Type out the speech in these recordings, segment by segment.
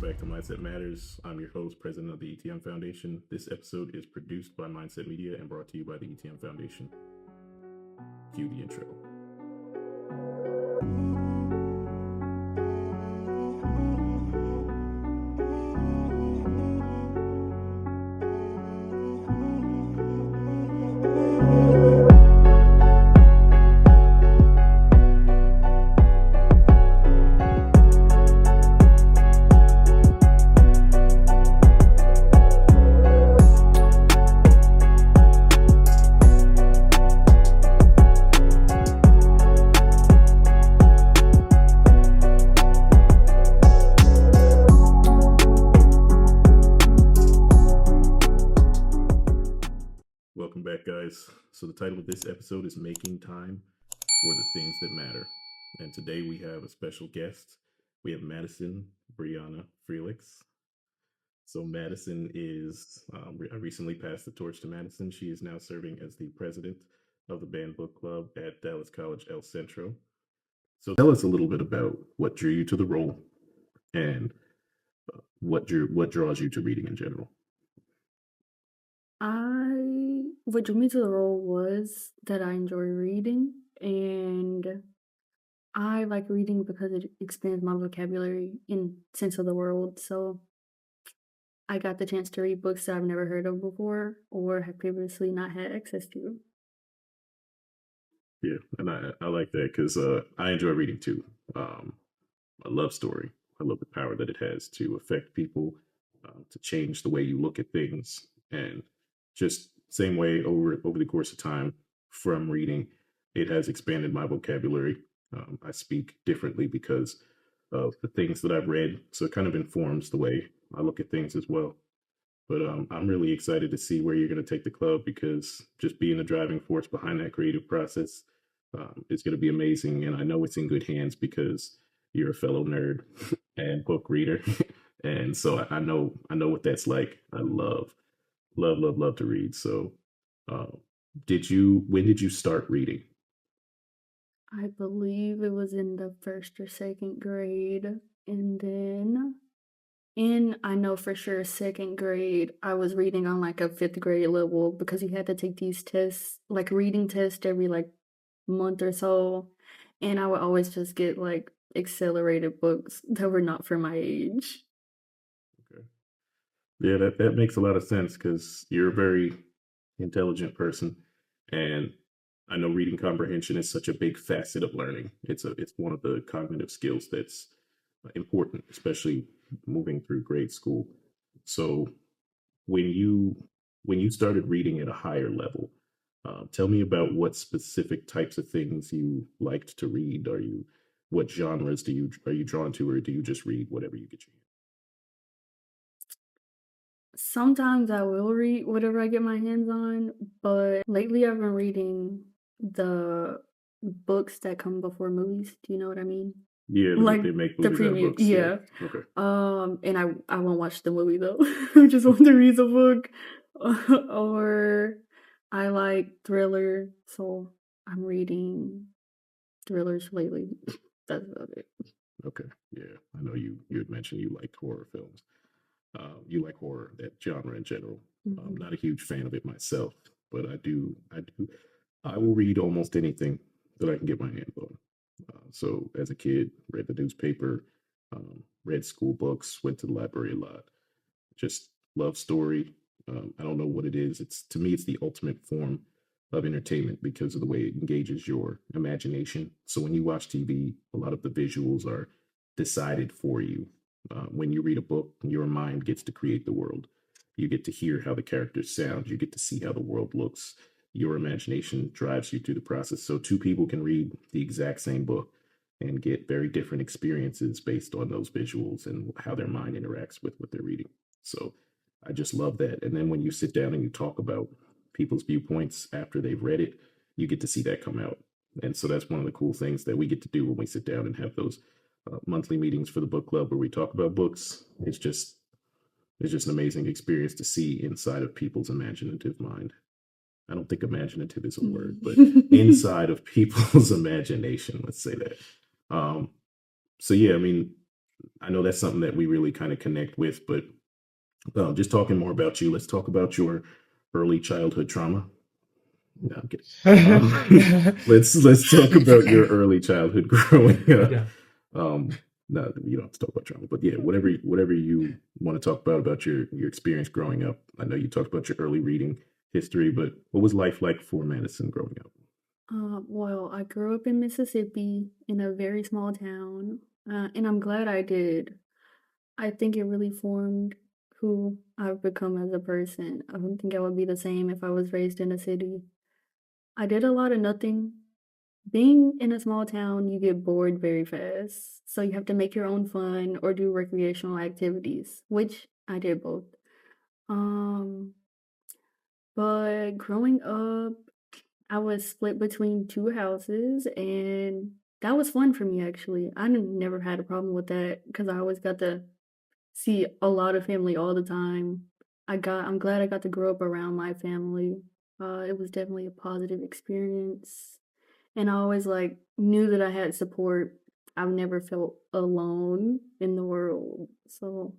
back to Mindset Matters. I'm your host, President of the ETM Foundation. This episode is produced by Mindset Media and brought to you by the ETM Foundation. Cue the intro. Welcome back, guys. So the title of this episode is Making Time for the Things That Matter. And today we have a special guest. We have Madison Brianna Felix. So Madison is, I recently passed the torch to Madison. She is now serving as the president of the Banned Book Club at Dallas College El Centro. So tell us a little bit about what drew you to the role and what draws you to reading in general. What drew me to the role was that I enjoy reading, and I like reading because it expands my vocabulary in sense of the world. So I got the chance to read books that I've never heard of before or have previously not had access to. Yeah, and I like that because I enjoy reading too. I love story. I love the power that it has to affect people, to change the way you look at things, and just same way over the course of time from reading, it has expanded my vocabulary. I speak differently because of the things that I've read, so it kind of informs the way I look at things as well. But I'm really excited to see where you're going to take the club, because just being the driving force behind that creative process is going to be amazing. And I know it's in good hands because you're a fellow nerd and book reader, and so I know what that's like. I love to read. So when did you start reading? I believe it was in the first or second grade, and then I know for sure second grade, I was reading on like a fifth grade level because you had to take these tests, like reading tests every like month or so, and I would always just get like accelerated books that were not for my age. Okay. Yeah, that makes a lot of sense because you're a very intelligent person, and I know reading comprehension is such a big facet of learning. It's one of the cognitive skills that's important, especially moving through grade school. So when you started reading at a higher level, tell me about what specific types of things you liked to read. What genres are you drawn to, or do you just read whatever you get your hands? Sometimes I will read whatever I get my hands on, but lately I've been reading the books that come before movies. Do you know what I mean? Yeah, Like they make the movies out of preview, books. yeah. Okay. And I won't watch the movie though. I just want to read the book. Or I like thriller, so I'm reading thrillers lately. That's about it. Okay. Yeah, I know you had mentioned you liked horror films. You like horror, that genre in general. I'm Mhm. not a huge fan of it myself, but I will read almost anything that I can get my hands on. So as a kid, read the newspaper, read school books, went to the library a lot. Just love story. I don't know what it is. To me, it's the ultimate form of entertainment because of the way it engages your imagination. So when you watch TV, a lot of the visuals are decided for you. When you read a book, your mind gets to create the world. You get to hear how the characters sound. You get to see how the world looks. Your imagination drives you through the process. So two people can read the exact same book and get very different experiences based on those visuals and how their mind interacts with what they're reading. So I just love that. And then when you sit down and you talk about people's viewpoints after they've read it, you get to see that come out. And so that's one of the cool things that we get to do when we sit down and have those monthly meetings for the book club where we talk about books. It's just an amazing experience to see inside of people's imaginative mind. I don't think imaginative is a word, but inside of people's imagination, let's say that. So yeah, I mean, I know that's something that we really kind of connect with, but just talking more about you, let's talk about your early childhood trauma. No, I'm kidding. Let's talk about your early childhood growing up. Yeah. No, you don't have to talk about trauma, but yeah, whatever you want to talk about your experience growing up. I know you talked about your early reading history, but what was life like for Madison growing up? Well, I grew up in Mississippi in a very small town, and I'm glad I did. I think it really formed who I've become as a person. I don't think I would be the same if I was raised in a city. I did a lot of nothing. Being in a small town, you get bored very fast. So you have to make your own fun or do recreational activities, which I did both. Um, but growing up, I was split between 2 houses, and that was fun for me, actually. Never had a problem with that because I always got to see a lot of family all the time. I'm glad I got to grow up around my family. It was definitely a positive experience, and I always, like, knew that I had support. I've never felt alone in the world. So,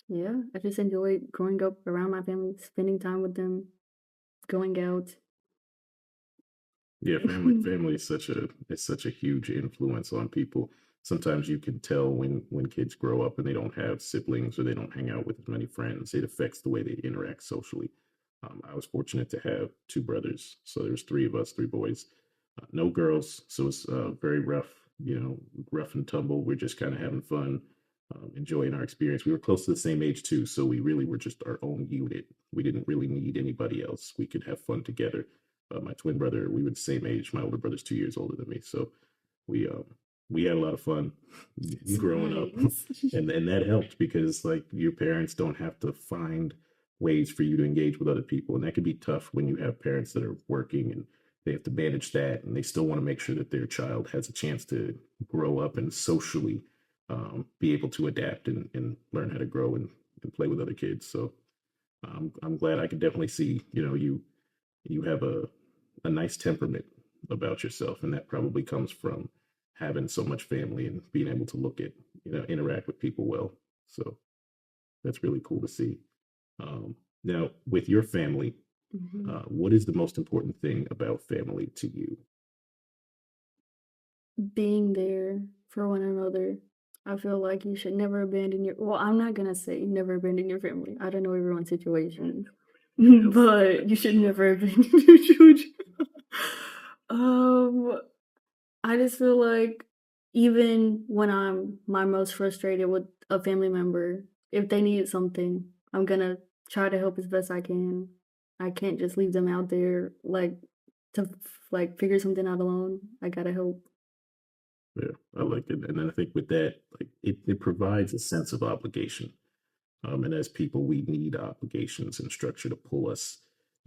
yeah, I just enjoyed growing up around my family, spending time with them, going out. Yeah, family is such a huge influence on people. Sometimes you can tell when kids grow up and they don't have siblings or they don't hang out with as many friends. It affects the way they interact socially. I was fortunate to have two brothers, so there's three of us, three boys, no girls. So it's very rough, rough and tumble. We're just kind of having fun, enjoying our experience. We were close to the same age too, so we really were just our own unit. We didn't really need anybody else. We could have fun together. My twin brother, we were the same age. My older brother's 2 years older than me, so we um we had a lot of fun That's growing up, nice. and that helped because like your parents don't have to find ways for you to engage with other people, and that can be tough when you have parents that are working and they have to manage that, and they still want to make sure that their child has a chance to grow up and socially be able to adapt and learn how to grow and play with other kids. So I'm glad I could definitely see you have a nice temperament about yourself, and that probably comes from having so much family and being able to look at interact with people well. So that's really cool to see. Now, with your family, Mhm. what is the most important thing about family to you? Being there for one another. I feel like you should never abandon your well, I'm not gonna say never abandon your family. I don't know everyone's situation, but you should never abandon your children. Um, I just feel like even when I'm my most frustrated with a family member, if they need something, I'm gonna try to help as best I can. I can't just leave them out there like to like figure something out alone. I gotta help. Yeah, I like it, and then I think with that, like it provides a sense of obligation. And as people, we need obligations and structure to pull us,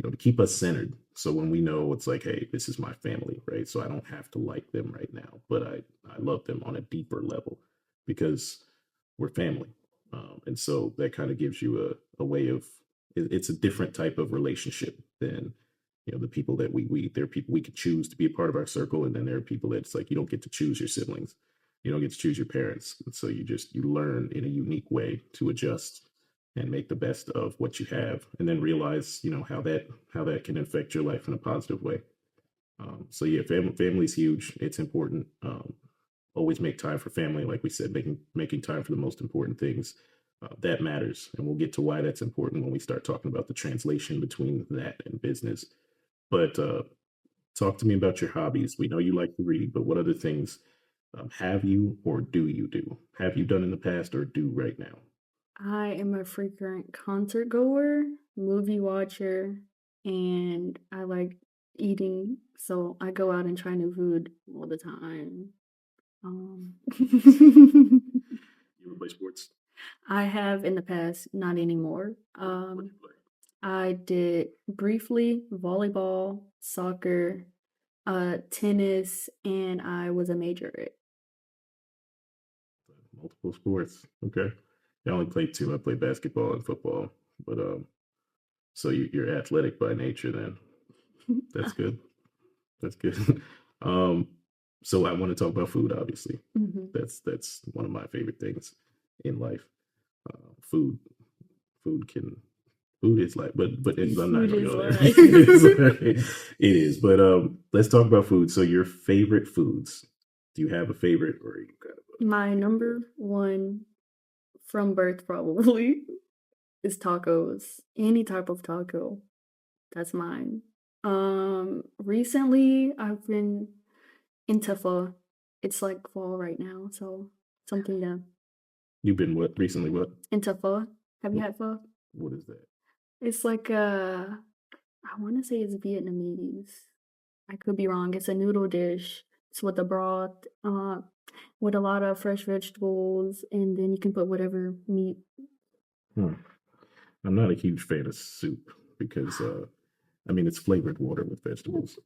to keep us centered. So when we know it's like, hey, this is my family, right? So I don't have to like them right now, but I love them on a deeper level because we're family. And so that kind of gives you a way of it's a different type of relationship than the people that there are people we could choose to be a part of our circle, and then there are people that's like you don't get to choose your siblings, you don't get to choose your parents, and so you learn in a unique way to adjust and make the best of what you have, and then realize how that can affect your life in a positive way. So yeah, family is huge. It's important. Always make time for family, like we said, making time for the most important things. That matters, and we'll get to why that's important when we start talking about the translation between that and business. But talk to me about your hobbies. We know you like to read, but what other things have you or do you do? Have you done in the past or do right now? I am a frequent concert goer, movie watcher, and I like eating, so I go out and try new food all the time. Um, You ever play sports? I have in the past, not anymore. What you play? I did briefly volleyball, soccer, tennis, and I was a major at Multiple sports. Okay. I only played two. I played basketball and football, but so you're athletic by nature. Then that's good. That's good. um, So I want to talk about food. Obviously, Hmm. that's one of my favorite things in life. Food, food can food is like, but I'm not Food gonna is go there. life. It is. But let's talk about food. So your favorite foods. Do you have a favorite, or you kind of? My number one from birth probably is tacos. Any type of taco. That's mine. Recently I've been into pho. It's like fall right now, so something to You've been what recently? What? into pho. Have you What, had pho? what is that? It's like I want to say it's Vietnamese. I could be wrong. It's a noodle dish. It's with a broth, with a lot of fresh vegetables, and then you can put whatever meat. Hmm. I'm not a huge fan of soup because I mean it's flavored water with vegetables.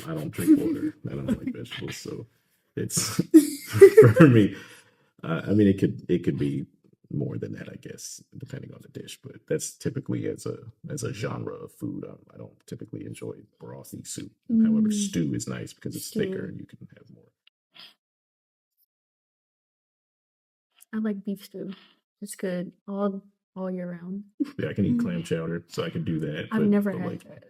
I don't drink water. I don't like vegetables, so it's for me. I mean it could be more than that, I guess, depending on the dish. But that's typically as a genre of food. I don't typically enjoy brothy soup. However, Mm, stew is nice because it's thicker stew. and you can have more. I like beef stew. It's good all year round. Yeah, I can eat clam chowder, so I can do that. I've never But had like that.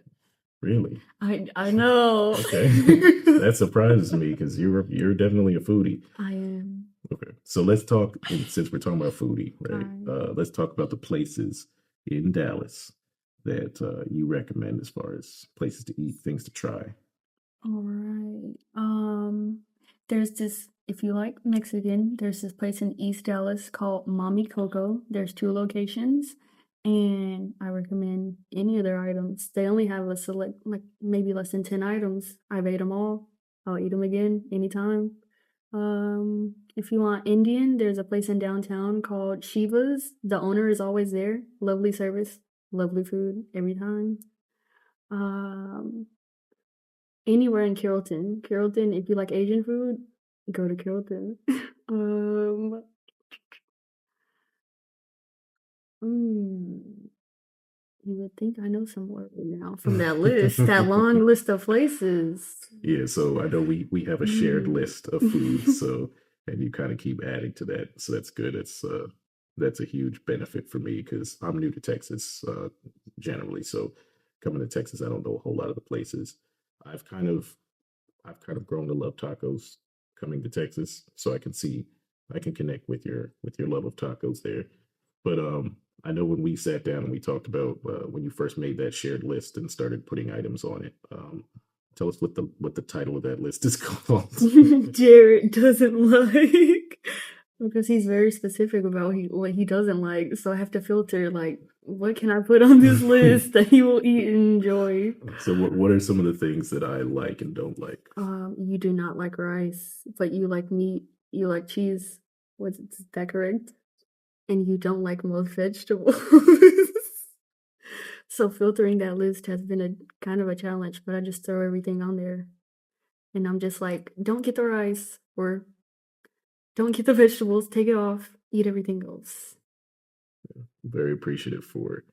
really, I know. okay, that surprises me because you're definitely a foodie. I am. Okay, so let's talk. And since we're talking about foodie, All right? right. Let's talk about the places in Dallas that you recommend as far as places to eat, things to try. All right. There's this, if you like Mexican, there's this place in East Dallas called Mommy Coco. There's two locations, and I recommend any of their items. They only have a select, like maybe less than 10 items. I've ate them all. I'll eat them again anytime. If you want Indian, there's a place in downtown called Shiva's. The owner is always there. Lovely service, lovely food every time. Um, Anywhere in Carrollton. Carrollton, if you like Asian food, go to Carrollton. Um, mm, you would think I know somewhere right now from that list, that long list of places. Yeah, so I know we have a shared Mm. list of foods, so and you kind of keep adding to that, so that's good. It's that's a huge benefit for me because I'm new to Texas generally, so coming to Texas, I don't know a whole lot of the places. I've kind of I've kind of grown to love tacos coming to Texas, so I can connect with your love of tacos there. But I know when we sat down and we talked about when you first made that shared list and started putting items on it. Tell us what the title of that list is called. Jared doesn't like because he's very specific about what he doesn't like. So I have to filter like what can I put on this list that he will eat and enjoy. So what are some of the things that I like and don't like? You do not like rice, but you like meat, you like cheese. Was that correct? And you don't like most vegetables. So filtering that list has been a kind of a challenge, but I just throw everything on there. And I'm just like, don't get the rice or don't get the vegetables, take it off, eat everything else. Very appreciative for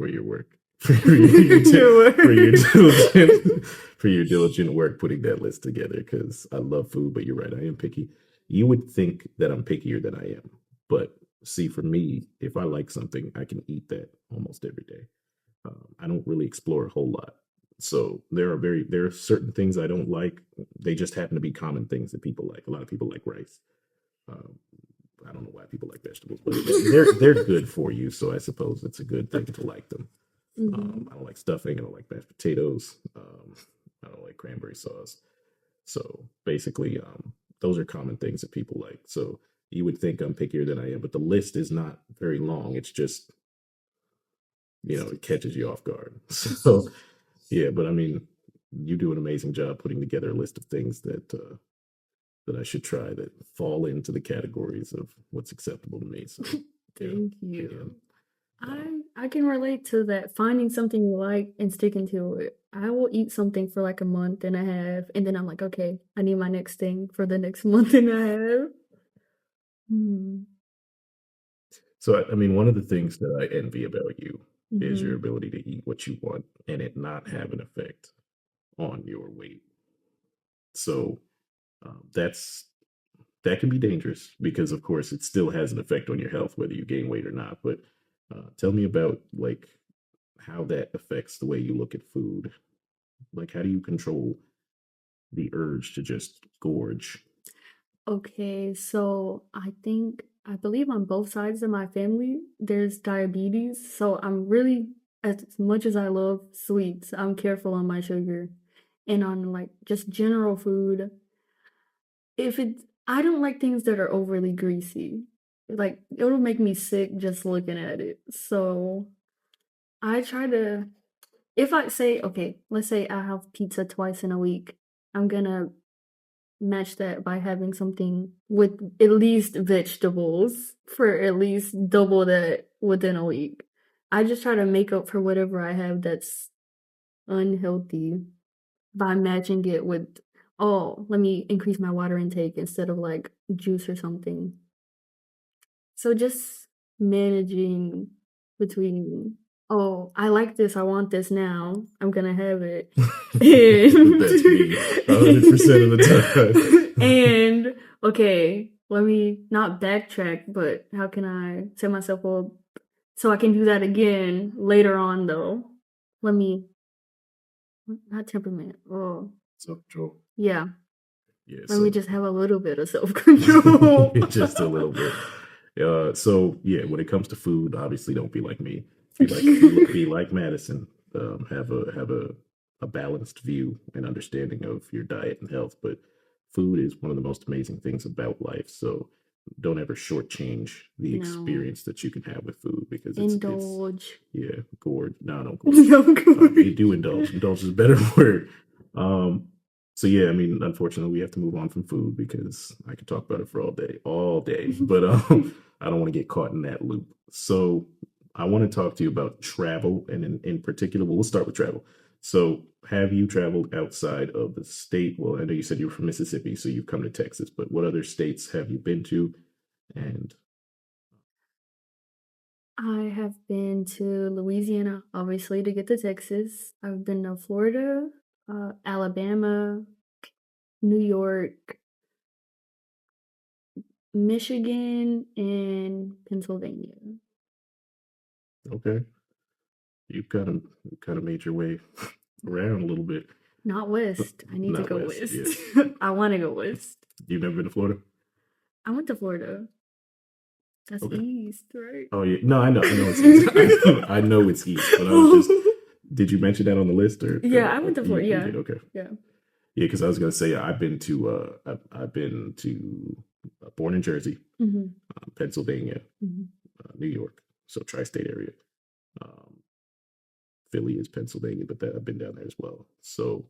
your work, for your, Your for your word. diligent for your diligent work putting that list together. Because I love food, but you're right, I am picky. You would think that I'm pickier than I am, but see, for me, if I like something, I can eat that almost every day. I don't really explore a whole lot. So there are certain things I don't like. They just happen to be common things that people like. A lot of people like rice. Um, I don't know why people like vegetables, but they're good for you. So I suppose it's a good thing to like them. Hmm. I don't like stuffing. I don't like mashed potatoes. I don't like cranberry sauce. So basically, those are common things that people like. So you would think I'm pickier than I am, but the list is not very long. It's just it catches you off guard. So yeah, but I mean, you do an amazing job putting together a list of things that I should try that fall into the categories of what's acceptable to me. So yeah, Thank again, you. um, I can relate to that. Finding something you like and sticking to it. I will eat something for like a month and a half, and then I'm like, okay, I need my next thing for the next month and a half. Hmm. so I mean, one of the things that I envy about you is your Hmm. ability to eat what you want and it not have an effect on your weight. So That's that can be dangerous because, of course, it still has an effect on your health whether you gain weight or not. But tell me about like how that affects the way you look at food. Like, how do you control the urge to just gorge? Okay, so I believe on both sides of my family, there's diabetes. So I'm really, as much as I love sweets, I'm careful on my sugar and on like just general food. If it's, I don't like things that are overly greasy. Like it'll make me sick just looking at it. So I try to, if I say, okay, let's say I have pizza twice in a week, I'm gonna match that by having something with at least vegetables for at least double that within a week. I just try to make up for whatever I have that's unhealthy by matching it with, oh, let me increase my water intake instead of like juice or something. So just managing between, oh, I like this, I want this now, I'm gonna have it. That's me 100% of the time. And okay, let me not backtrack, but how can I set myself up so I can do that again later on though? Let me not temperament. Oh, Self control. yeah. Yeah. Let me So just have a little bit of self control. just a little bit. So yeah, when it comes to food, obviously don't be like me. Be like Madison. Have a balanced view and understanding of your diet and health. But food is one of the most amazing things about life. So don't ever shortchange the No. experience that you can have with food because it's Indulge. yeah, gorge. No, don't gorge. No You good. do indulge. Indulge is a better word. Um, so yeah, I mean, unfortunately, we have to move on from food because I could talk about it for all day. But I don't want to get caught in that loop. So I want to talk to you about travel, and in particular, well, we'll start with travel. So, have you traveled outside of the state? Well, I know you said you were from Mississippi, so you've come to Texas. But what other states have you been to? And I have been to Louisiana, obviously, to get to Texas. I've been to Florida, Alabama, New York, Michigan, and Pennsylvania. okay, you kind of made your way around a little bit. Not west. I need to Not go west, west. yeah. I want to go west. You've never been to Florida? I went to Florida. That's Okay. east, right? Oh yeah, no, I know it's east. I know it's east, but I was just. Did you mention that on the list or? Yeah, I went to Florida. You Yeah, did okay. yeah. Yeah, because I was gonna say I've been to born in Jersey, Hmm. Pennsylvania, Hmm. New York, so tri-state area. Um, Philly is Pennsylvania, but I've been down there as well. So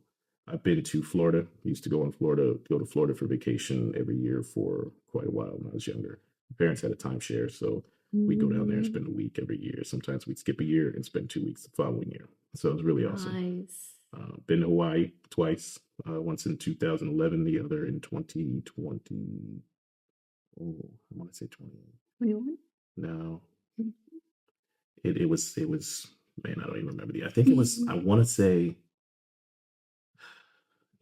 I've been to Florida. Used to go to Florida for vacation every year for quite a while when I was younger. My parents had a timeshare, so we go down there and spend a week every year. Sometimes we'd skip a year and spend 2 weeks the following year. So it was really awesome. Nice. Been to Hawaii twice. Once in 2011, the other in 2020. Oh, I want to say 20. 21? No, it was man, I don't even remember the. I think it was. I want to say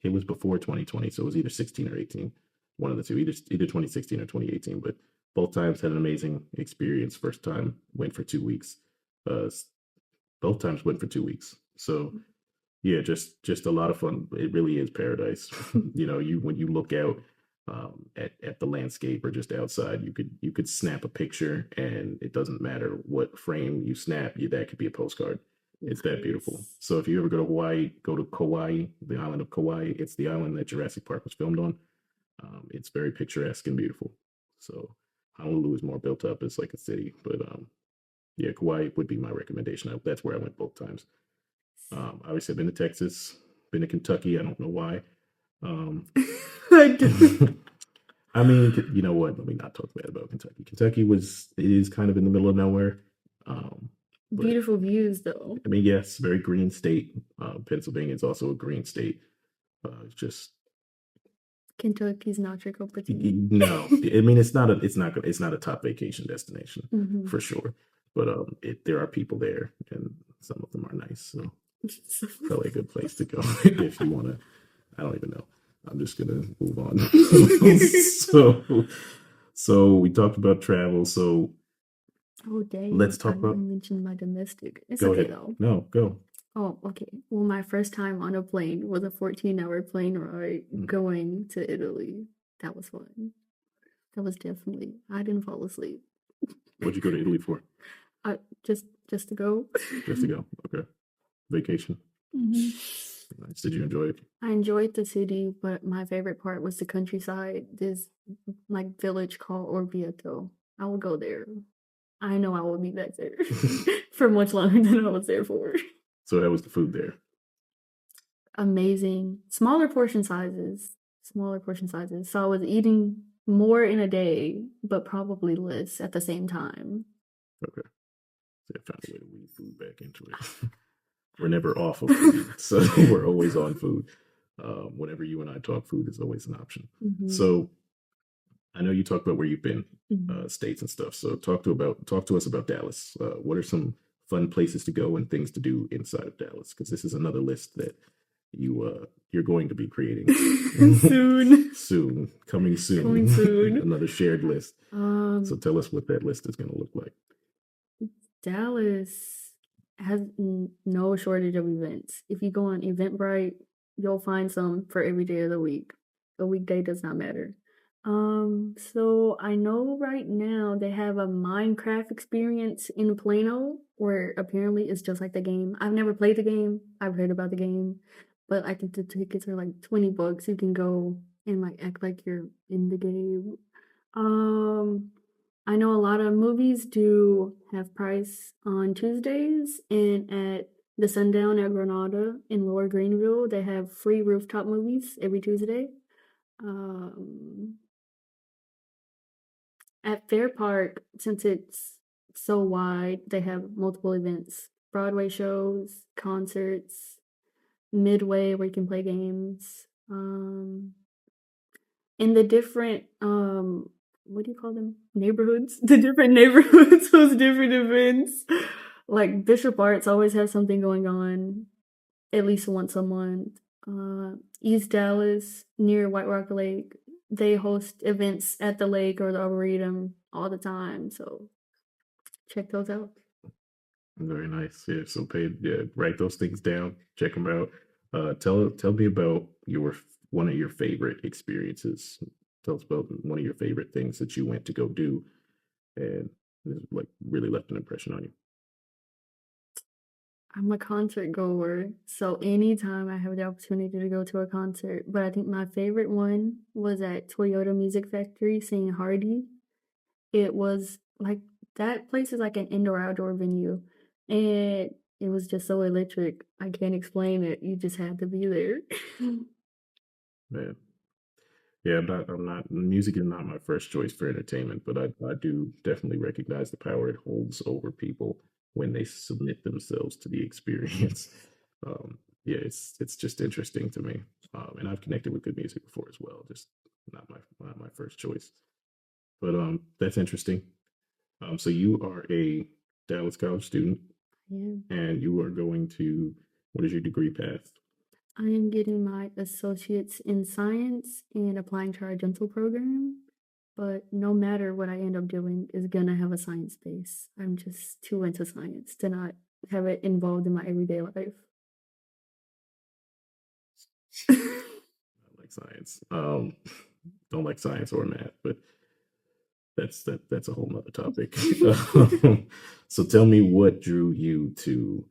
it was before 2020, so it was either 16 or 18, one of the two, either 2016 or 2018. But both times had an amazing experience. First time went for 2 weeks. Uh, both times went for 2 weeks. So yeah, just a lot of fun. It really is paradise. You when you look out at the landscape or just outside, you could snap a picture, and it doesn't matter what frame you snap. That could be a postcard. It's that beautiful. Nice. So if you ever go to Hawaii, go to Kauai, the island of Kauai. It's the island that Jurassic Park was filmed on. It's very picturesque and beautiful. So Honolulu is more built up as like a city, but yeah, Kauai would be my recommendation. That's where I went both times. Obviously, I've been to Texas, been to Kentucky. I don't know why. I do. I mean, you know what? Let me not talk bad about Kentucky. It is kind of in the middle of nowhere. But Beautiful views, though. I mean, yes, very green state. Pennsylvania is also a green state. It's just Kentucky's not your cup of tea. no. I mean, it's not a top vacation destination Mhm. for sure. But there are people there, and some of them are nice. So probably a good place to go if you want to. I don't even know. I'm just gonna move on. So we talked about travel. So Oh, dang. let's I talk about. didn't mention my domestic. It's Go okay, ahead. though. No, go. Oh, okay. Well, my first time on a plane was a 14-hour plane ride Mm. going to Italy. That was fun. That was definitely. I didn't fall asleep. What'd you go to Italy for? Just to go. Just to go. Okay. Vacation. Mhm. Nice. Did you enjoy it? I enjoyed the city, but my favorite part was the countryside. This like village called Orvieto. I will go there. I know I will be back there for much longer than I was there for. So that was the food there. Amazing. Smaller portion sizes. Smaller portion sizes. So I was eating more in a day, but probably less at the same time. Okay. So I found a way to weave food back into it. We're never off of food, so we're always on food. Whenever you and I talk, food is always an option. Mhm. So I know you talked about where you've been, Mhm. states and stuff. So talk to us about Dallas. What are some fun places to go and things to do inside of Dallas? Because this is another list that you're going to be creating Soon. coming soon, Coming soon. another shared list. So Um, tell us what that list is going to look like. Dallas has no shortage of events. If you go on Eventbrite, you'll find some for every day of the week. A weekday does not matter. So I know right now they have a Minecraft experience in Plano where apparently it's just like the game. I've never played the game. I've heard about the game, but I think the tickets are like $20. You can go and like act like you're in the game. Um, I know a lot of movies do have price on Tuesdays, and at the Sundown at Granada in Lower Greenville, they have free rooftop movies every Tuesday. Um, at Fair Park, since it's so wide, they have multiple events, Broadway shows, concerts, Midway where you can play games. In the different what do you call them? Neighborhoods. The different neighborhoods host different events. Like Bishop Arts always has something going on at least once a month. East Dallas near White Rock Lake, they host events at the lake or the Arboretum all the time. So check those out. Very nice. Yeah. So write those things down. Check them out. Tell me about one of your favorite experiences. Tell us about one of your favorite things that you went to go do, and like really left an impression on you. I'm a concert goer, so anytime I have the opportunity to go to a concert, but I think my favorite one was at Toyota Music Factory seeing Hardy. It was like that place is like an indoor-outdoor venue, and it was just so electric. I can't explain it. You just had to be there. Man, yeah, I'm not. Music is not my first choice for entertainment, but I do definitely recognize the power it holds over people when they submit themselves to the experience. Um, yeah, it's just interesting to me, and I've connected with good music before as well. Just not my first choice, but that's interesting. So you are a Dallas College student, Yeah. and you are going to, what is your degree path? I am getting my associates in science and applying to our dental program. But no matter what I end up doing is gonna have a science base. I'm just too into science to not have it involved in my everyday life. I like science. Don't like science or math, but that's a whole nother topic. So tell me what drew you to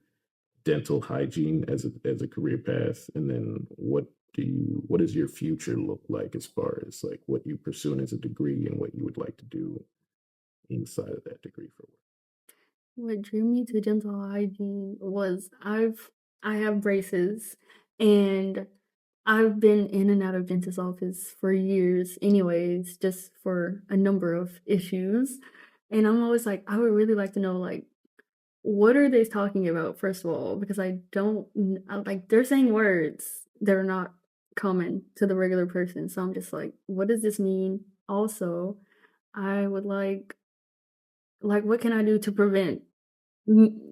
dental hygiene as a career path, and then what does your future look like as far as like what you pursue as a degree and what you would like to do inside of that degree for work? What drew me to dental hygiene was I have braces and I've been in and out of dentist's office for years anyways, just for a number of issues. And I'm always like, I would really like to know like what are they talking about, first of all, because I don't like they're saying words that are not common to the regular person. So I'm just like, what does this mean? Also, I would like what can I do to prevent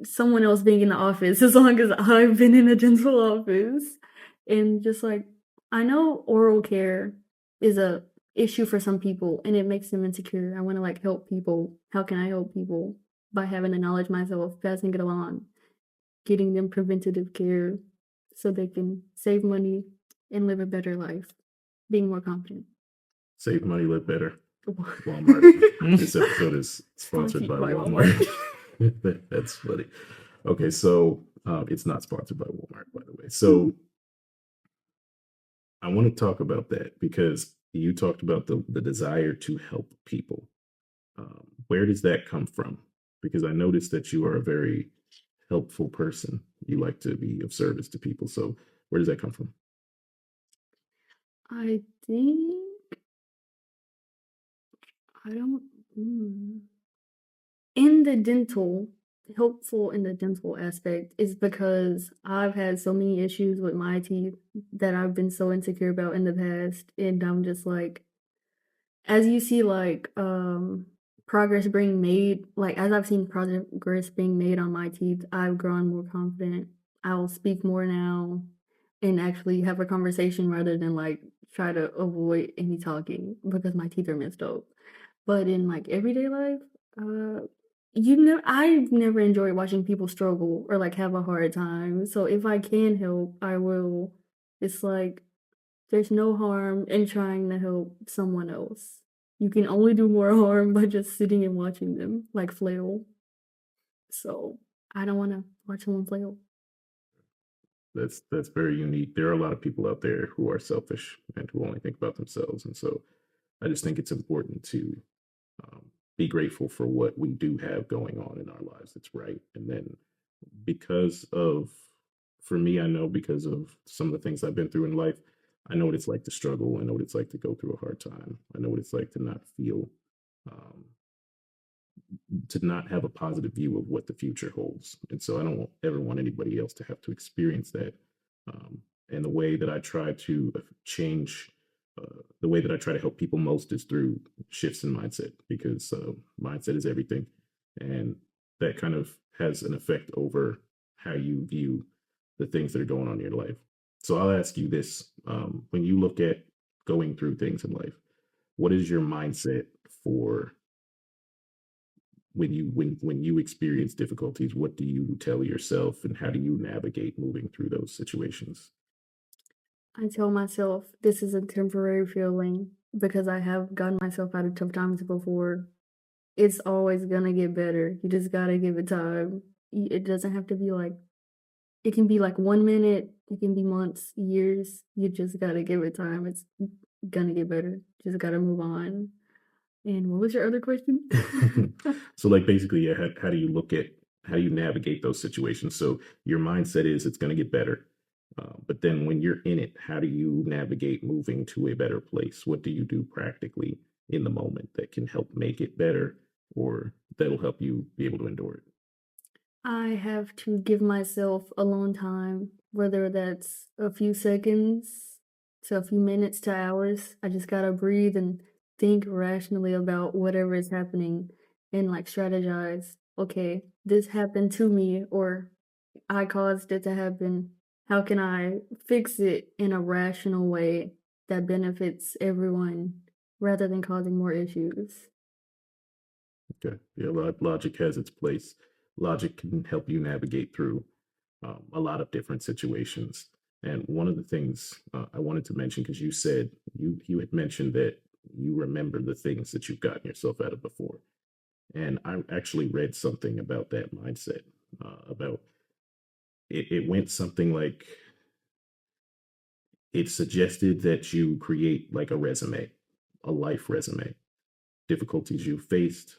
someone else being in the office as long as I've been in a dental office? And just like I know oral care is a issue for some people and it makes them insecure. I want to like help people. How can I help people? By having the knowledge myself, passing it along, getting them preventative care so they can save money and live a better life, being more confident. Save money, live better. Walmart. This episode is sponsored by Walmart. That's funny. Okay, so it's not sponsored by Walmart, by the way. So I want to talk about that because you talked about the desire to help people. Where does that come from? Because I noticed that you are a very helpful person. You like to be of service to people. So where does that come from? I think I don't. In the dental, helpful in the dental aspect is because I've had so many issues with my teeth that I've been so insecure about in the past, and I'm just like, as you see, like, progress being made, like, as I've seen progress being made on my teeth, I've grown more confident. I'll speak more now and actually have a conversation rather than, like, try to avoid any talking because my teeth are messed up. But in, like, everyday life, uh, I've never enjoyed watching people struggle or, like, have a hard time. So if I can help, I will. It's like there's no harm in trying to help someone else. You can only do more harm by just sitting and watching them, like, flail. So, I don't wanna watch someone flail. That's very unique. There are a lot of people out there who are selfish and who only think about themselves, and so I just think it's important to be grateful for what we do have going on in our lives. That's right, and then because of, for me, I know because of some of the things I've been through in life, I know what it's like to struggle. I know what it's like to go through a hard time. I know what it's like to not feel um, to not have a positive view of what the future holds. And so I don't ever want anybody else to have to experience that. Um, and the way that I try to change, the way that I try to help people most is through shifts in mindset because mindset is everything. And that kind of has an effect over how you view the things that are going on in your life. So I'll ask you this, when you look at going through things in life, what is your mindset for when you experience difficulties? What do you tell yourself and how do you navigate moving through those situations? I tell myself this is a temporary feeling because I have gotten myself out of tough times before. It's always gonna get better. You just gotta give it time. It doesn't have to be like it can be like 1 minute, it can be months, years. You just gotta give it time. It's gonna get better. Just gotta move on. And what was your other question? So like basically, yeah, how do you look at, how do you navigate those situations? So your mindset is it's going to get better, but then when you're in it, how do you navigate moving to a better place? What do you do practically in the moment that can help make it better, or that'll help you be able to endure it? I have to give myself alone time, whether that's a few seconds to a few minutes to hours. I just gotta breathe and think rationally about whatever is happening and like strategize. Okay, this happened to me, or I caused it to happen. How can I fix it in a rational way that benefits everyone rather than causing more issues? Okay, yeah, logic has its place. Logic can help you navigate through a lot of different situations. And one of the things I wanted to mention, because you said you had mentioned that you remember the things that you've gotten yourself out of before. And I actually read something about that mindset. About it went something like, it suggested that you create like a resume, a life resume, difficulties you faced,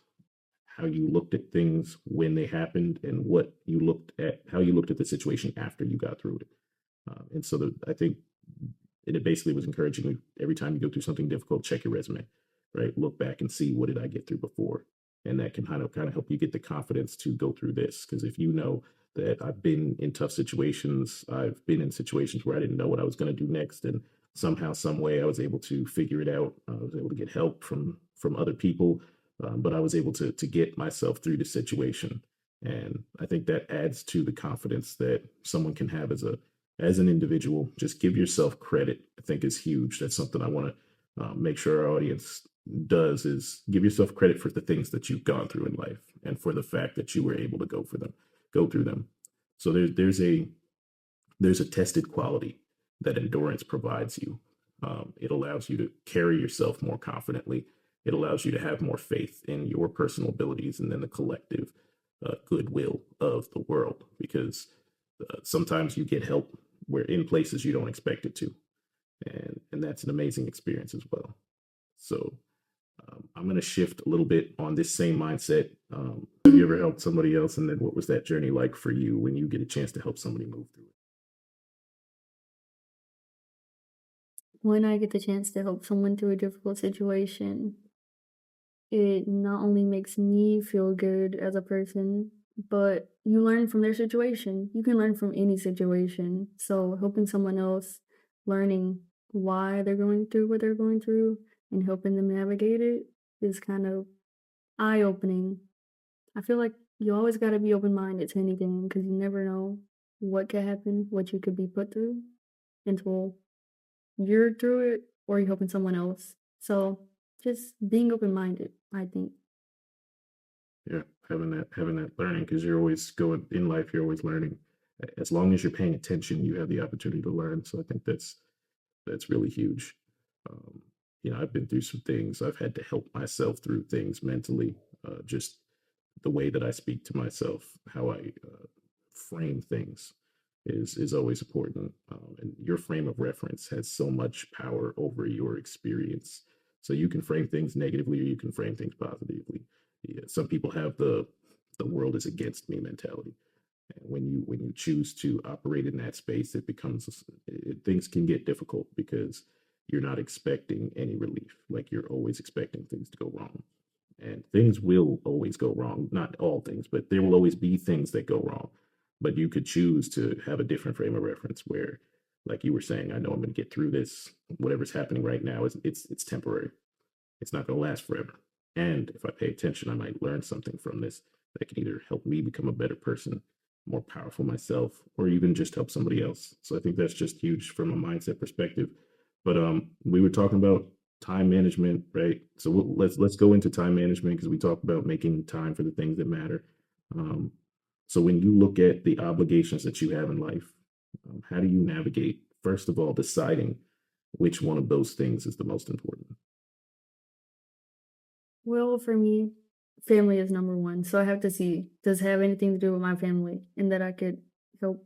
how you looked at things when they happened, and what you looked at, how you looked at the situation after you got through it. And so I think it basically was encouraging me every time you go through something difficult, check your resume, right? Look back and see what did I get through before, and that can kind of help you get the confidence to go through this. Because if you know that I've been in tough situations, I've been in situations where I didn't know what I was going to do next, and somehow, some way, I was able to figure it out. I was able to get help from other people, but I was able to get myself through the situation. And I think that adds to the confidence that someone can have as as an individual, just give yourself credit. I think is huge. That's something I want to make sure our audience does is give yourself credit for the things that you've gone through in life and for the fact that you were able to go through them. So there's a tested quality that endurance provides you. It allows you to carry yourself more confidently. It allows you to have more faith in your personal abilities and then the collective goodwill of the world. Because sometimes you get help where in places you don't expect it to, and that's an amazing experience as well. So I'm going to shift a little bit on this same mindset. Have you ever helped somebody else, and then what was that journey like for you when you get a chance to help somebody move through it? When I get the chance to help someone through a difficult situation, it not only makes me feel good as a person, but you learn from their situation. You can learn from any situation. So helping someone else, learning why they're going through what they're going through and helping them navigate it is kind of eye-opening. I feel like you always got to be open-minded to anything because you never know what could happen, what you could be put through until you're through it or you're helping someone else. So just being open-minded, I think. Yeah, having that learning because you're always going in life. You're always learning. As long as you're paying attention, you have the opportunity to learn. So I think that's really huge. Um, I've been through some things. I've had to help myself through things mentally. Just the way that I speak to myself, how I frame things is always important. And your frame of reference has so much power over your experience. So you can frame things negatively or you can frame things positively. Yeah, some people have the world is against me mentality. And when you choose to operate in that space, things can get difficult because you're not expecting any relief. Like you're always expecting things to go wrong, and things will always go wrong. Not all things, but there will always be things that go wrong. But you could choose to have a different frame of reference where, like you were saying, I know I'm going to get through this. Whatever's happening right now it's temporary. It's not going to last forever. And if I pay attention, I might learn something from this that can either help me become a better person, more powerful myself, or even just help somebody else. So I think that's just huge from a mindset perspective. But we were talking about time management, right? So let's go into time management because we talked about making time for the things that matter. Um, so when you look at the obligations that you have in life, how do you navigate? First of all, deciding which one of those things is the most important. Well, for me, family is number one. So I have to see, does it have anything to do with my family and that I could help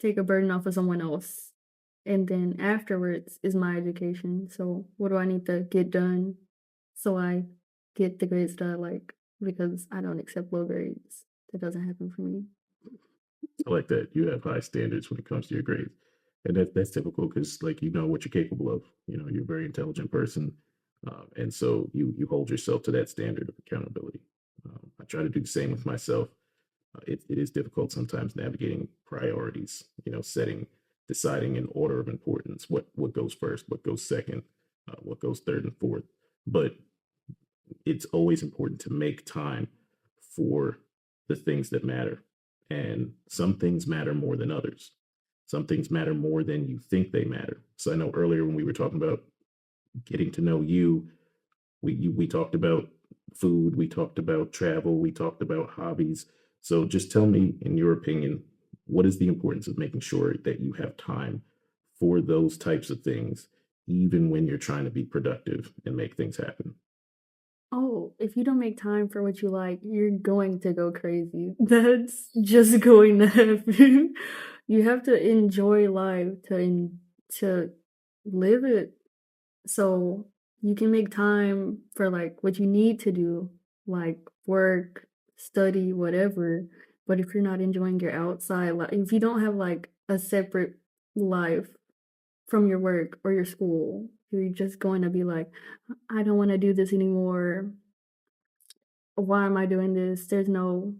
take a burden off of someone else. And then afterwards is my education. So what do I need to get done so I get the grades that I like? Because I don't accept low grades. That doesn't happen for me. I like that you have high standards when it comes to your grades, and that's typical because like you know what you're capable of. You're a very intelligent person, and so you hold yourself to that standard of accountability. I try to do the same with myself. It is difficult sometimes navigating priorities. Deciding in order of importance what goes first, what goes second, what goes third and fourth. But it's always important to make time for the things that matter. And some things matter more than others. Some things matter more than you think they matter. So I know earlier when we were talking about getting to know you, we talked about food, we talked about travel, we talked about hobbies. So just tell me, in your opinion, what is the importance of making sure that you have time for those types of things, even when you're trying to be productive and make things happen? Oh, if you don't make time for what you like, you're going to go crazy. That's just going to happen. You have to enjoy life to live it. So you can make time for like what you need to do, like work, study, whatever. But if you're not enjoying your outside life, if you don't have like a separate life from your work or your school, you're just going to be like, I don't want to do this anymore. Why am I doing this? There's no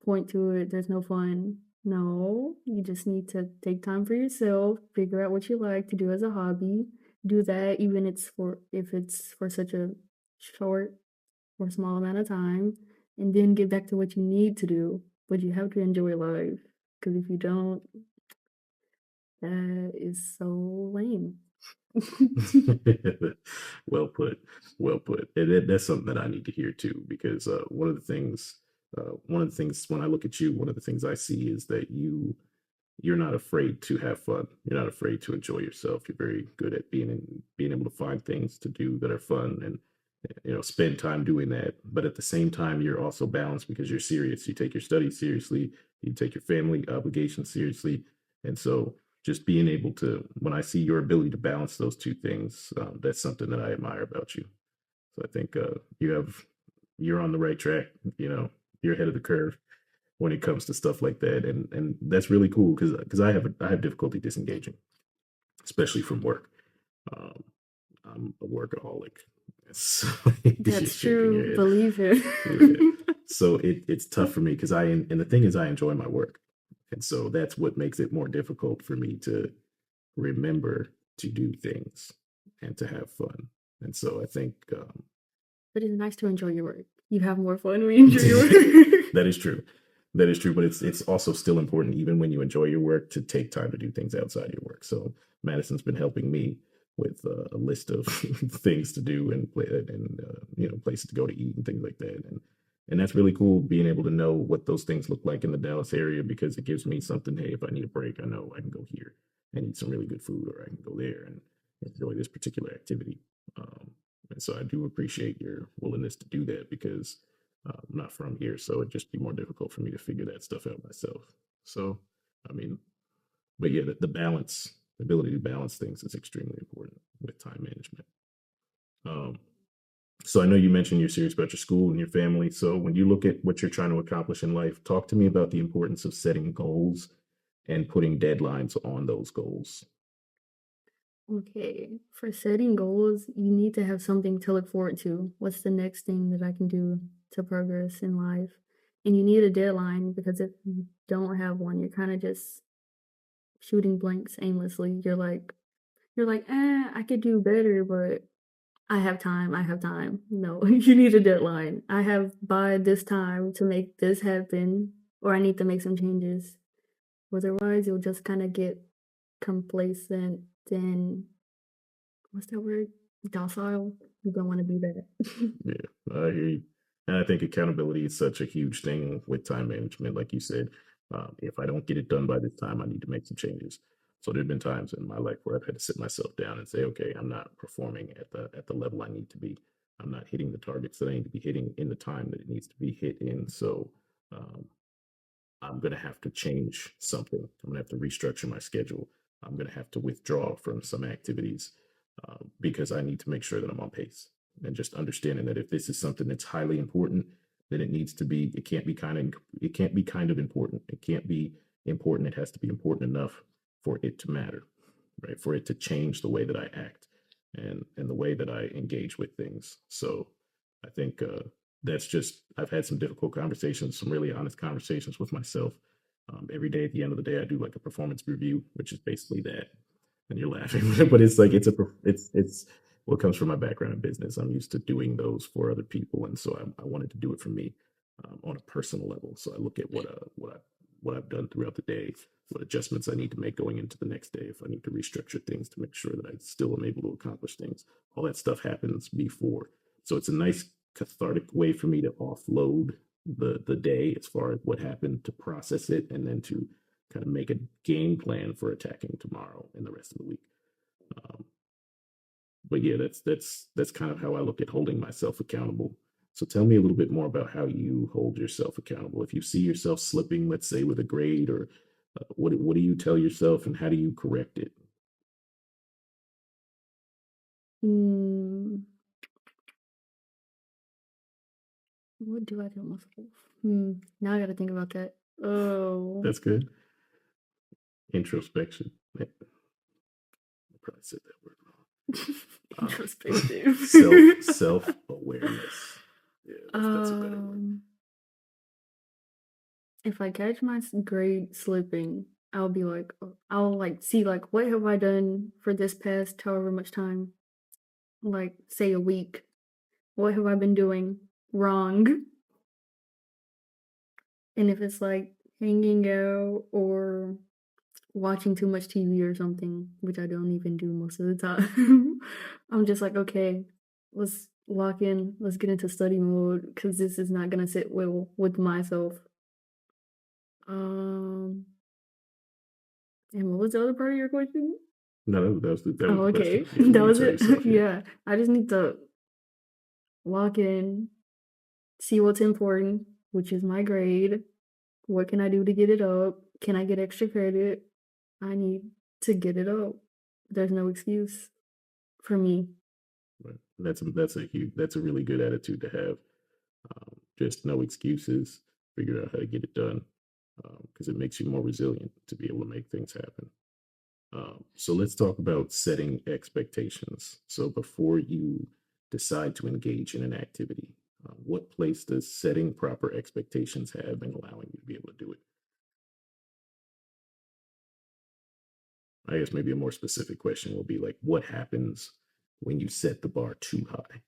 point to it. There's no fun. No, you just need to take time for yourself, figure out what you like to do as a hobby. Do that even if it's for such a short or small amount of time, and then get back to what you need to do. But you have to enjoy life because if you don't, That is so lame. Well put, well put. And that's something that I need to hear too, because one of the things when I look at you, one of the things I see is that you're not afraid to have fun. You're not afraid to enjoy yourself. You're very good at being able to find things to do that are fun and spend time doing that. But at the same time, you're also balanced because you're serious. You take your studies seriously. You take your family obligations seriously, and so just being able to, when I see your ability to balance those two things, that's something that I admire about you. So I think you're on the right track. You're ahead of the curve when it comes to stuff like that, and that's really cool because I have difficulty disengaging, especially from work. Um, I'm a workaholic. So you're That's shaking your true. head. Believe it. Yeah. So it's tough for me because and the thing is I enjoy my work, and so that's what makes it more difficult for me to remember to do things and to have fun. And so I think But it's nice to enjoy your work. You have more fun when you enjoy your work. that is true. That is true, but it's also still important, even when you enjoy your work, to take time to do things outside your work. So Madison's been helping me with a list of things to do and places to go to eat and things like that. And that's really cool being able to know what those things look like in the Dallas area because it gives me something. Hey, if I need a break, I know I can go here and eat some really good food, or I can go there and enjoy this particular activity. And so I do appreciate your willingness to do that because I'm not from here, so it'd just be more difficult for me to figure that stuff out myself. So, I mean, but yeah, the ability to balance things is extremely important with time management. Um, so I know you mentioned you're serious about your school and your family. So when you look at what you're trying to accomplish in life, talk to me about the importance of setting goals and putting deadlines on those goals. Okay, for setting goals, you need to have something to look forward to. What's the next thing that I can do to progress in life? And you need a deadline because if you don't have one, you're kind of just shooting blanks aimlessly. You're like, I could do better, but I have time. I have time. No, you need a deadline. I have by this time to make this happen, or I need to make some changes. Otherwise, you'll just kind of get complacent and what's that word? Docile. You don't want to be that. Yeah, I hear you. And I think accountability is such a huge thing with time management. Like you said, if I don't get it done by this time, I need to make some changes. So there have been times in my life where I've had to sit myself down and say, okay, I'm not performing at the level I need to be. I'm not hitting the targets that I need to be hitting in the time that it needs to be hit in. So um, I'm going to have to change something. I'm going to have to restructure my schedule. I'm going to have to withdraw from some activities because I need to make sure that I'm on pace. And just understanding that if this is something that's highly important, then it needs to be. It can't be kind of important. It can't be important. It has to be important enough for it to matter, right? For it to change the way that I act and the way that I engage with things. So I think that's just I've had some difficult conversations, some really honest conversations with myself. Every day at the end of the day, I do like a performance review, which is basically that. And you're laughing, but it's like it's what comes from my background in business. I'm used to doing those for other people, and so I wanted to do it for me on a personal level. So I look at what I've done throughout the day, what adjustments I need to make going into the next day, if I need to restructure things to make sure that I still am able to accomplish things. All that stuff happens before, so it's a nice cathartic way for me to offload the day as far as what happened, to process it, and then to kind of make a game plan for attacking tomorrow and the rest of the week. Um, but yeah, that's kind of how I look at holding myself accountable. So tell me a little bit more about how you hold yourself accountable. If you see yourself slipping, let's say with a grade, or what do you tell yourself, and how do you correct it? Hmm, what do I tell myself? Now I gotta think about that. Oh, That's good. Introspection. I probably said that word wrong. introspective. Self awareness. Yeah, that's a better word. um, if I catch my grade slipping, I'll be like, I'll like see like what have I done for this past however much time, like say a week. What have I been doing wrong? And if it's like hanging out or watching too much TV or something, which I don't even do most of the time. I'm just like, okay, let's lock in, let's get into study mode because this is not gonna sit well with myself. Um, and what was the other part of your question? No, that was Oh, the question. okay. Yeah, That was monitor it. yourself. Yeah. Yeah. I just need to lock in, see what's important, which is my grade. What can I do to get it up? Can I get extra credit? I need to get it up. There's no excuse for me. Right. That's a really good attitude to have. Just no excuses. Figure out how to get it done because it makes you more resilient to be able to make things happen. So let's talk about setting expectations. So before you decide to engage in an activity, what place does setting proper expectations have in allowing you to be able to do it? I guess maybe a more specific question will be like, what happens when you set the bar too high?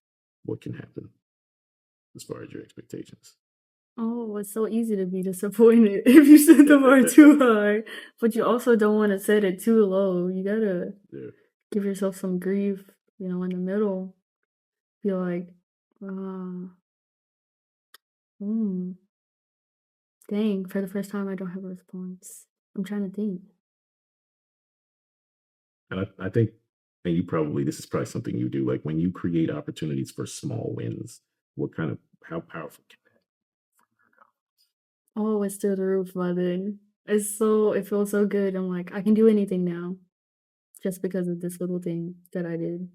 What can happen as far as your expectations? Oh, it's so easy to be disappointed if you set the bar too high, but you also don't want to set it too low. You gotta Yeah. give yourself some grief, in the middle. Be like, hmm, dang, for the first time, I don't have a response. I'm trying to think. And I think, and this is probably something you do, like when you create opportunities for small wins, how powerful can Oh, it's through the roof by then. It feels so good. I'm like, I can do anything now just because of this little thing that I did.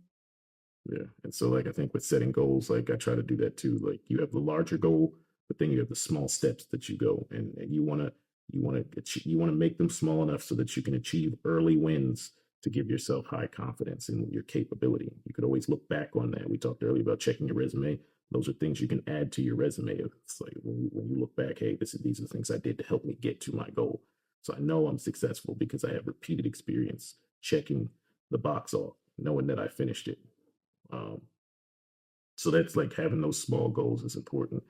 Yeah. And so like I think with setting goals, like I try to do that too. Like you have the larger goal, but then you have the small steps that you go and you want to make them small enough so that you can achieve early wins to give yourself high confidence in your capability. You could always look back on that. We talked earlier about checking your resume. Those are things you can add to your resume. It's like when you look back, hey, these are the things I did to help me get to my goal. So I know I'm successful because I have repeated experience checking the box off, knowing that I finished it. Um, so that's like having those small goals is important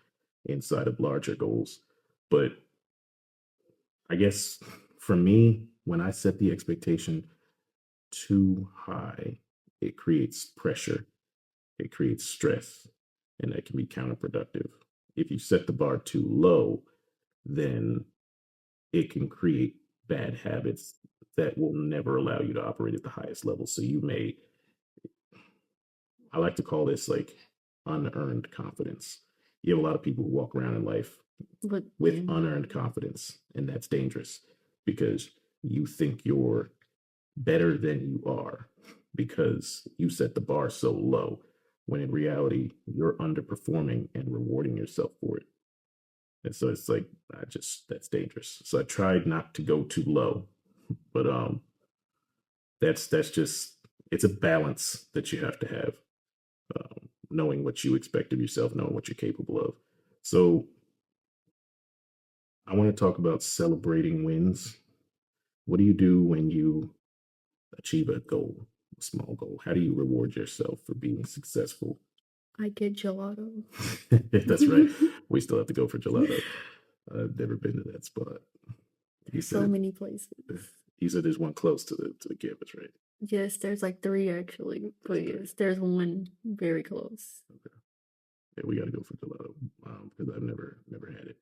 inside of larger goals. But I guess for me, when I set the expectation too high, it creates pressure, it creates stress, and that can be counterproductive. If you set the bar too low, then it can create bad habits that will never allow you to operate at the highest level. So I like to call this like unearned confidence. You have a lot of people who walk around in life But with unearned confidence, and that's dangerous because you think you're better than you are because you set the bar so low when in reality you're underperforming and rewarding yourself for it. And so it's like that's dangerous. So I tried not to go too low, but that's just it's a balance that you have to have, knowing what you expect of yourself, knowing what you're capable of. So I want to talk about celebrating wins. What do you do when you achieve a goal, a small goal? How do you reward yourself for being successful? I get gelato. That's right. We still have to go for gelato. I've never been to that spot. You There's said so it, many places. you said there's one close to the campus, right? Yes, there's like three actually, but There's three. yes, there's one very close. Okay. Yeah, we got to go for gelato because I've never had it.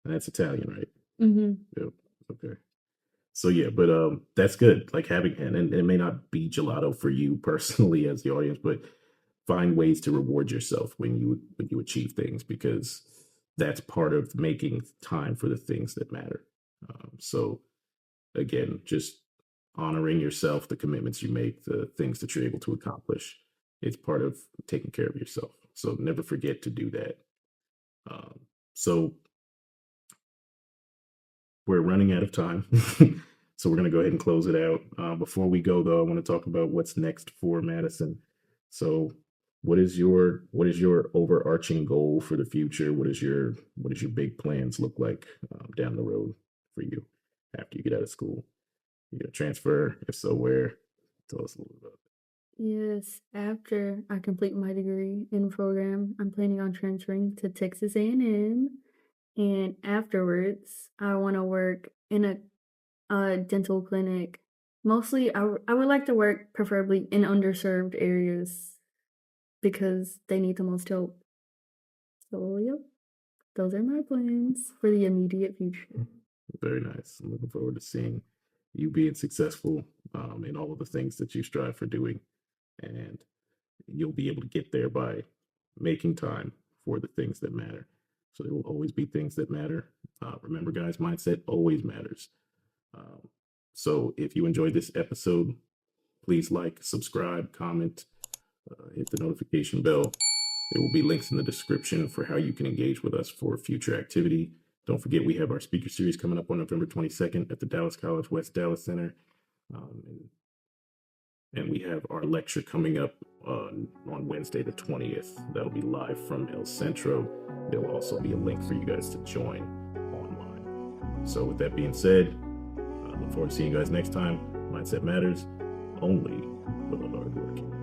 And that's Italian, right? Mm-hmm. Yep. Okay. So yeah, but that's good. Like having and it may not be gelato for you personally as the audience, but find ways to reward yourself when you achieve things because that's part of making time for the things that matter. So again, just honoring yourself, the commitments you make, the things that you're able to accomplish. It's part of taking care of yourself. So never forget to do that. So we're running out of time. So we're going to go ahead and close it out. Before we go, though, I want to talk about what's next for Madison. So, what is your overarching goal for the future? What is your big plans look like down the road for you after you get out of school? You gonna transfer? If so, where? Tell us a little bit about Yes, after I complete my degree in program, I'm planning on transferring to Texas A&M, and afterwards, I want to work in a dental clinic. Mostly, I would like to work preferably in underserved areas because they need the most help. So, yep, those are my plans for the immediate future. Very nice. I'm looking forward to seeing you being successful in all of the things that you strive for doing. And you'll be able to get there by making time for the things that matter. So there will always be things that matter. Remember, guys, mindset always matters. Um, so if you enjoyed this episode, please like, subscribe, comment, hit the notification bell. There will be links in the description for how you can engage with us for future activity. Don't forget, we have our speaker series coming up on November 22nd at the Dallas College West Dallas Center. And we have our lecture coming up on Wednesday the 20th. That'll be live from El Centro. There will also be a link for you guys to join online. So with that being said, I look forward to seeing you guys next time. Mindset matters only for the hardworking.